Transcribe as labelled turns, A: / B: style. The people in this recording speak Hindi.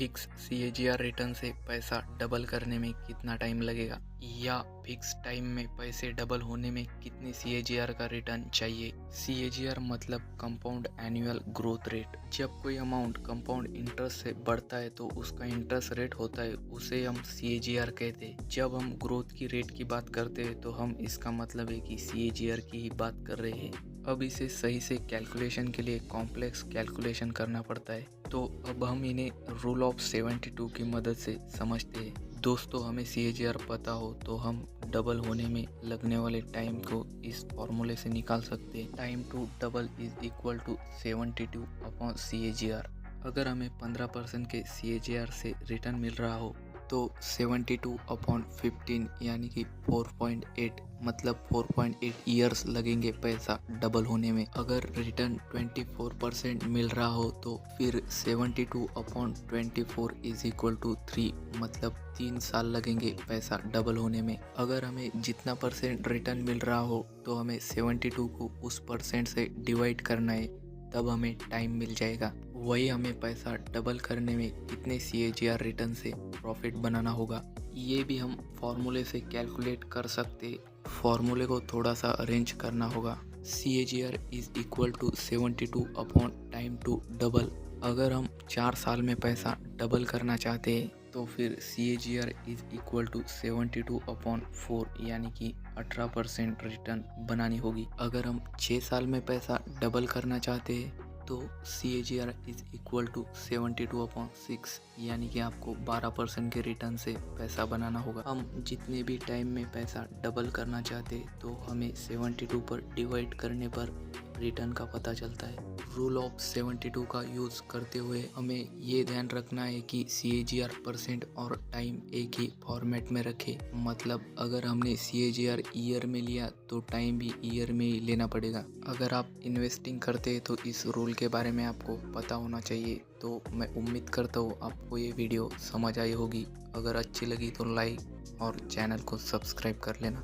A: फिक्स सीएजीआर रिटर्न से पैसा डबल करने में कितना टाइम लगेगा या फिक्स टाइम में पैसे डबल होने में कितनी सीएजीआर का रिटर्न चाहिए। सीएजीआर मतलब कंपाउंड एनुअल ग्रोथ रेट। जब कोई अमाउंट कंपाउंड इंटरेस्ट से बढ़ता है तो उसका इंटरेस्ट रेट होता है, उसे हम सीएजीआर कहते हैं। जब हम ग्रोथ की रेट की बात करते हैं तो हम इसका मतलब है कि सीएजीआर की ही बात कर रहे हैं। अब इसे सही से कैलकुलेशन के लिए कॉम्प्लेक्स कैलकुलेशन करना पड़ता है, तो अब हम इन्हें रूल ऑफ 72 की मदद से समझते हैं। दोस्तों, हमें सीएजीआर पता हो तो हम डबल होने में लगने वाले टाइम को इस फॉर्मूले से निकाल सकते हैं। Time to double is equal to 72 upon CAGR. अगर हमें 15% के सीएजीआर से रिटर्न मिल रहा हो तो 72 अपॉन 15 यानी कि 4.8 मतलब 4.8 ईयर्स लगेंगे पैसा डबल होने में। अगर रिटर्न 24% मिल रहा हो तो फिर 72 अपॉन 24 इज इक्वल टू 3 मतलब 3 साल लगेंगे पैसा डबल होने में। अगर हमें जितना परसेंट रिटर्न मिल रहा हो तो हमें 72 को उस परसेंट से डिवाइड करना है, तब हमें टाइम मिल जाएगा। वही हमें पैसा डबल करने में कितने सीएजीआर रिटर्न से प्रॉफिट बनाना होगा, ये भी हम फॉर्मूले से कैलकुलेट कर सकते। फॉर्मूले को थोड़ा सा अरेंज करना होगा। CAGR is equal to 72 upon time to double. अगर हम 4 साल में पैसा डबल करना चाहते हैं तो फिर CAGR is equal to 72 upon 4 यानी कि 18% रिटर्न बनानी होगी। अगर हम 6 साल में पैसा डबल करना चाहते हैं तो CAGR is equal to 72 upon 6 यानी कि आपको 12% के रिटर्न से पैसा बनाना होगा। हम जितने भी टाइम में पैसा डबल करना चाहते तो हमें 72 पर डिवाइड करने पर रिटर्न का पता चलता है। रूल ऑफ 72 का यूज़ करते हुए हमें ये ध्यान रखना है कि सीएजीआर परसेंट और टाइम एक ही फॉर्मेट में रखें। मतलब अगर हमने सीएजीआर ईयर में लिया तो टाइम भी ईयर में ही लेना पड़ेगा। अगर आप इन्वेस्टिंग करते हैं तो इस रूल के बारे में आपको पता होना चाहिए। तो मैं उम्मीद करता हूँ आपको ये वीडियो समझ आई होगी। अगर अच्छी लगी तो लाइक और चैनल को सब्सक्राइब कर लेना।